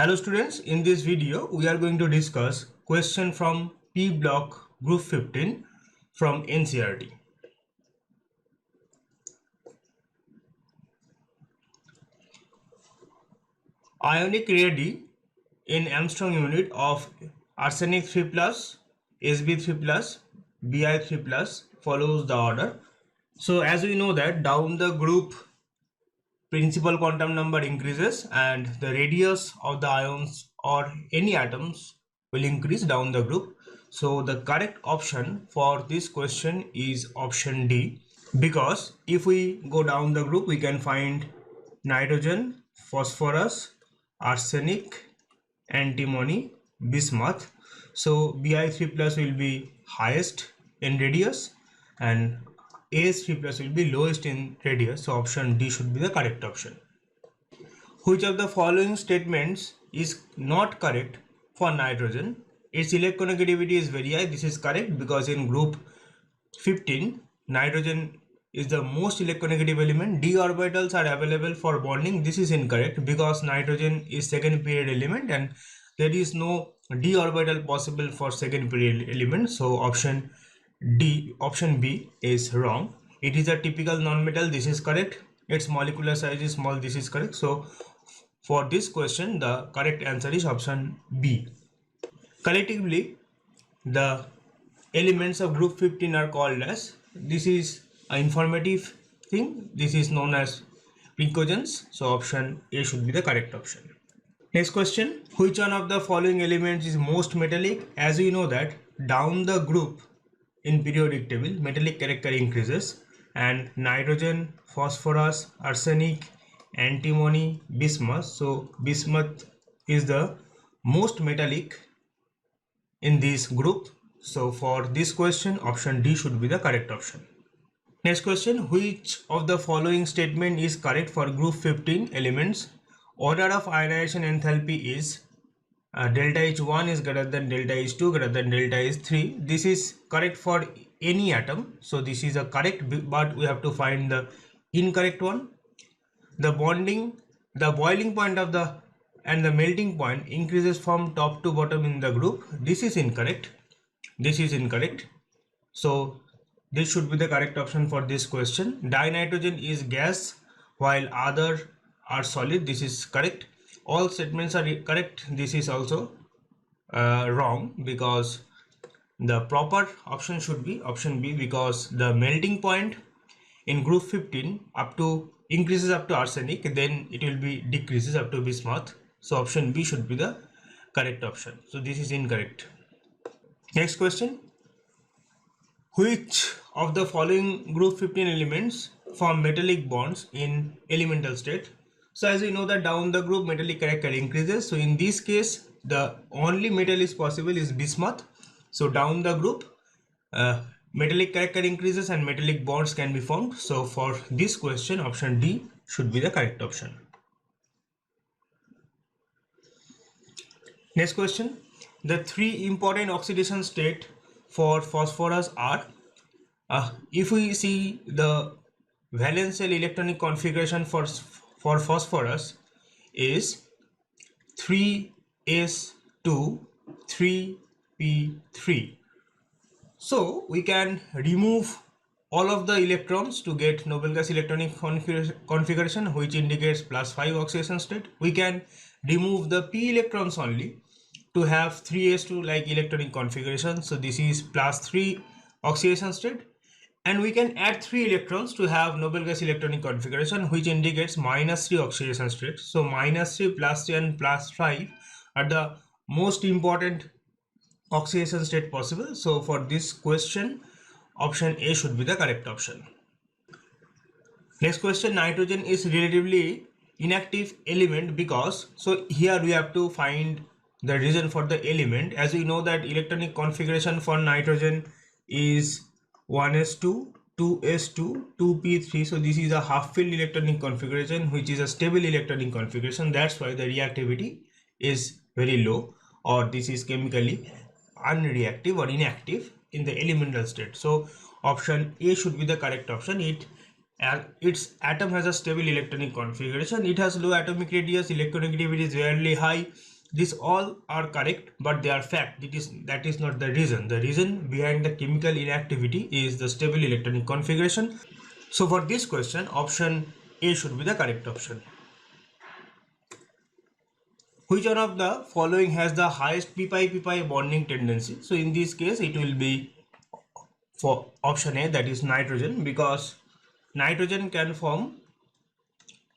Hello students, in this video we are going to discuss question from P block group 15 from NCERT. Ionic radii in Armstrong unit of arsenic 3 plus, Sb 3 plus, Bi 3 plus follows the order. So as we know that down the group principal quantum number increases and the radius of the ions or any atoms will increase down the group. So the correct option for this question is option D, because if we go down the group we can find nitrogen, phosphorus, arsenic, antimony, bismuth. So Bi3 plus will be highest in radius and As3 plus will be lowest in radius. So option D should be the correct option. Which of the following statements is not correct for nitrogen? Its electronegativity is very high. This is correct because in group 15 nitrogen is the most electronegative element. D orbitals are available for bonding. This is incorrect because nitrogen is second period element and there is no D orbital possible for second period element. So option B is wrong. It is a typical non-metal. This is correct. Its molecular size is small. This is correct. So for this question the correct answer is option B. Collectively the elements of group 15 are called as, this is an informative thing, this is known as picogens. So option A should be the correct option. Next question, which one of the following elements is most metallic? As we know that down the group in periodic table metallic character increases and nitrogen, phosphorus, arsenic, antimony, bismuth. So bismuth is the most metallic in this group. So for this question option D should be the correct option. Next question, which of the following statement is correct for group 15 elements? Order of ionization enthalpy is delta H1 is greater than delta H2 greater than delta H3. This is correct for any atom. So this is a correct, but we have to find the incorrect one. The boiling point of the and the melting point increases from top to bottom in the group. This is incorrect. This is incorrect. So this should be the correct option for this question. Dinitrogen is gas while other are solid. This is correct. All statements are correct. This is also wrong because the proper option should be option B, because the melting point in group 15 increases up to arsenic, then it will be decreases up to bismuth. So option B should be the correct option. So this is incorrect. Next question, which of the following group 15 elements form metallic bonds in elemental state? So as we know that down the group metallic character increases. So in this case the only metal is possible is bismuth. So down the group metallic character increases and metallic bonds can be formed. So for this question option D should be the correct option. Next question, the three important oxidation state for phosphorus are, if we see the valence shell electronic configuration for phosphorus is 3s2 3p3. So we can remove all of the electrons to get noble gas electronic configuration, which indicates +5 oxidation state. We can remove the p electrons only to have 3s2 like electronic configuration. So this is +3 oxidation state, and we can add 3 electrons to have noble gas electronic configuration, which indicates -3 oxidation state. So -3, +3 and +5 are the most important oxidation state possible. So for this question option A should be the correct option. Next question, nitrogen is relatively inactive element because, so here we have to find the reason for the element. As we know that electronic configuration for nitrogen is 1s2 2s2 2p3. So this is a half filled electronic configuration, which is a stable electronic configuration. That's why the reactivity is very low, or this is chemically unreactive or inactive in the elemental state. So option A should be the correct option. Its atom has a stable electronic configuration. It has low atomic radius, electronegativity is very high, These all are correct, but they are fact. That is not the reason. The reason behind the chemical inactivity is the stable electronic configuration. So for this question, option A should be the correct option. Which one of the following has the highest p-pi bonding tendency? So in this case, it will be for option A, that is nitrogen, because nitrogen can form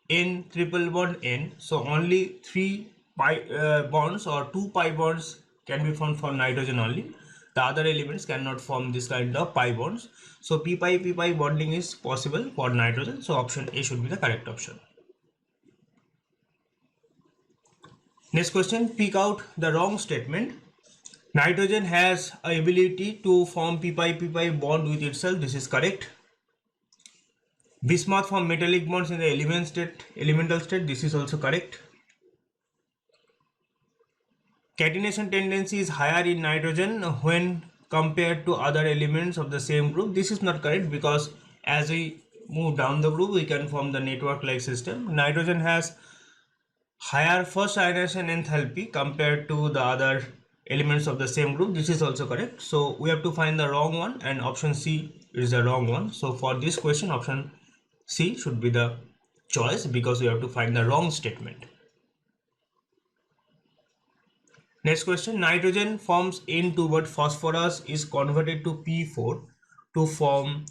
N triple bond N. So only 3 pi bonds or 2 pi bonds can be formed for nitrogen only. The other elements cannot form this kind of pi bonds. So p-pi bonding is possible for nitrogen. So option A should be the correct option. Next question, pick out the wrong statement. Nitrogen has a ability to form p-pi bond with itself. This is correct. Bismuth form metallic bonds in the elemental state. This is also correct. Catenation tendency is higher in nitrogen when compared to other elements of the same group. This is not correct, because as we move down the group, we can form the network-like system. Nitrogen has higher first ionization enthalpy compared to the other elements of the same group. This is also correct. So we have to find the wrong one, and option C is the wrong one. So for this question, option C should be the choice, because we have to find the wrong statement. Next question, nitrogen forms N2, but phosphorus is converted to P4 to form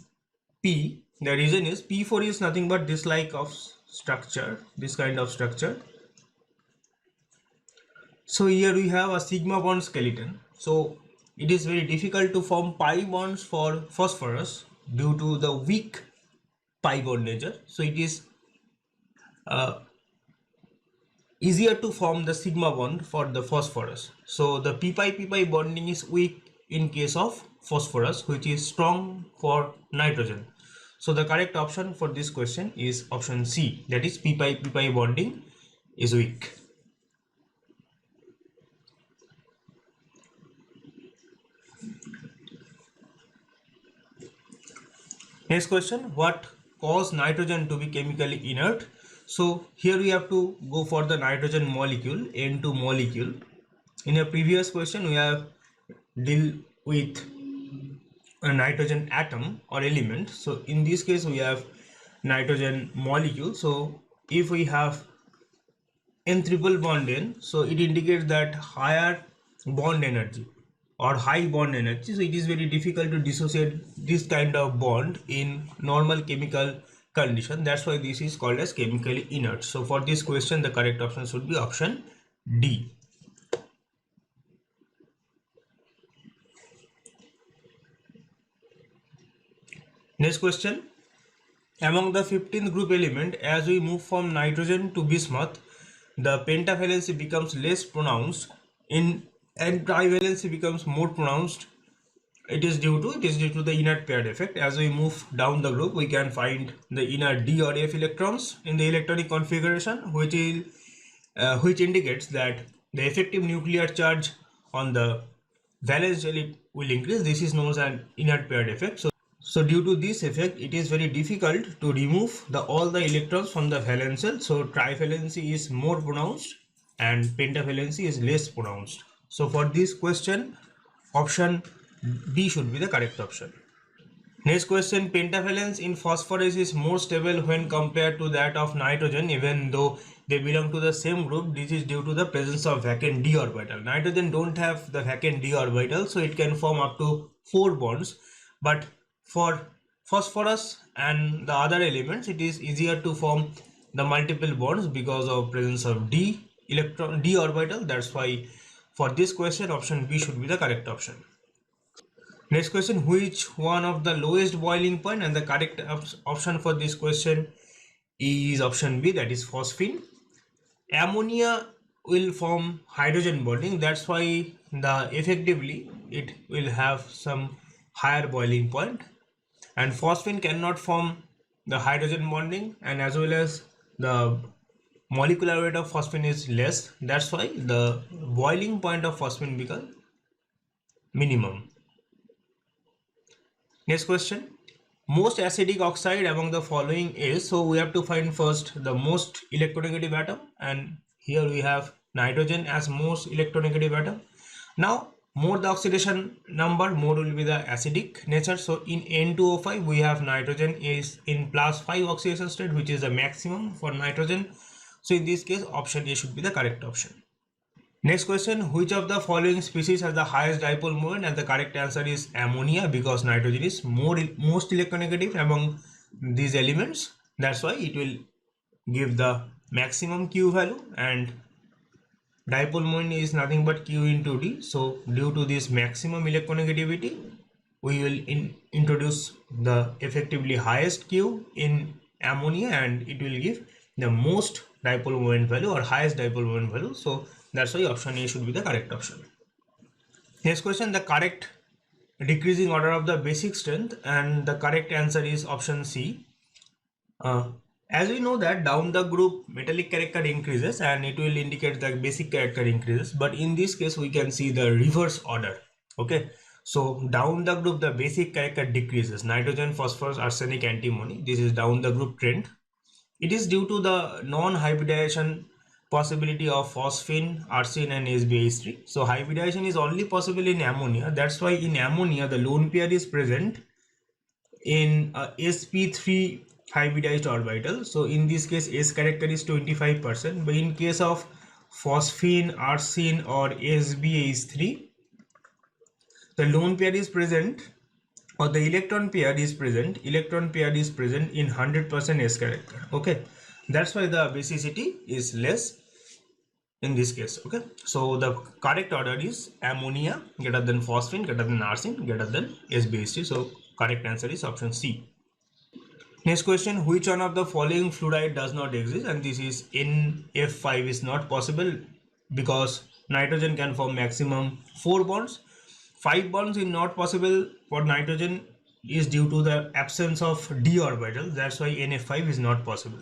P. The reason is P4 is nothing but this kind of structure. So here we have a sigma bond skeleton. So it is very difficult to form pi bonds for phosphorus due to the weak pi bond nature. So it is easier to form the sigma bond for the phosphorus. So the p-pi bonding is weak in case of phosphorus, which is strong for nitrogen. So the correct option for this question is option C, that is p-pi bonding is weak. Next question, what caused nitrogen to be chemically inert? So here we have to go for the nitrogen molecule, N2 molecule. In a previous question, we have deal with a nitrogen atom or element. So in this case, we have nitrogen molecule. So if we have N triple bond N, so it indicates that higher bond energy or high bond energy. So it is very difficult to dissociate this kind of bond in normal chemical condition. That's why this is called as chemically inert. So for this question, the correct option should be option D. Next question, among the 15th group element, as we move from nitrogen to bismuth, the pentavalency becomes less pronounced and trivalency becomes more pronounced. It is due to the inert paired effect. As we move down the group, we can find the inner D or F electrons in the electronic configuration, which indicates that the effective nuclear charge on the valence shell will increase. This is known as an inert paired effect. So due to this effect, it is very difficult to remove all the electrons from the valence shell. So trivalency is more pronounced and pentavalency is less pronounced. So for this question, option B should be the correct option. Next question, pentavalence in phosphorus is more stable when compared to that of nitrogen, even though they belong to the same group. This is due to the presence of vacant d orbital. Nitrogen don't have the vacant d orbital, so it can form up to 4 bonds, but for phosphorus and the other elements, it is easier to form the multiple bonds because of presence of d orbital. That's why for this question, option B should be the correct option. Next question, which one of the lowest boiling point? And the correct option for this question is option B, that is phosphine. Ammonia will form hydrogen bonding. That's why effectively it will have some higher boiling point. And phosphine cannot form the hydrogen bonding, and as well as the molecular weight of phosphine is less. That's why the boiling point of phosphine becomes minimum. Next question, most acidic oxide among the following is, so we have to find first the most electronegative atom, and here we have nitrogen as most electronegative atom. Now, more the oxidation number, more will be the acidic nature. So in N2O5, we have nitrogen is in +5 oxidation state, which is the maximum for nitrogen. So in this case, option A should be the correct option. Next question, which of the following species has the highest dipole moment? And the correct answer is ammonia, because nitrogen is most electronegative among these elements. That's why it will give the maximum Q value, and dipole moment is nothing but Q into D. So due to this maximum electronegativity, we will introduce the effectively highest Q in ammonia, and it will give the most dipole moment value or highest dipole moment value. So that's why option A should be the correct option. Next question, the correct decreasing order of the basic strength, and the correct answer is option C. As we know that down the group metallic character increases and it will indicate the basic character increases, but in this case we can see the reverse order. Okay, so down the group the basic character decreases, nitrogen, phosphorus, arsenic, antimony. This is down the group trend. It is due to the non-hybridization possibility of phosphine, arsine and SbH3. So hybridization is only possible in ammonia. That's why in ammonia the lone pair is present in sp3 hybridized orbital. So in this case S character is 25%, but in case of phosphine, arsine or SbH3, the lone pair is present, or the electron pair is present in 100% S character. Okay, that's why the basicity is less in this case. Okay, so the correct order is ammonia greater than phosphine greater than arsine greater than SbH3. So correct answer is option C. Next question, which one of the following fluoride does not exist? And this is NF5 is not possible, because nitrogen can form maximum 4 bonds. 5 bonds is not possible for nitrogen is due to the absence of d orbital. That's why NF5 is not possible.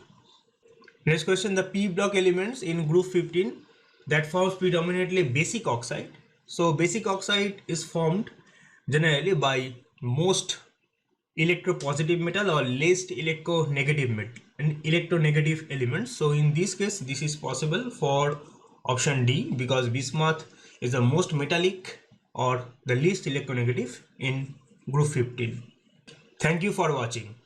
Next question, the p block elements in group 15 that forms predominantly basic oxide. So basic oxide is formed generally by most electropositive metal or least electronegative elements. So in this case this is possible for option D, because bismuth is the most metallic or the least electronegative in group 15. Thank you for watching.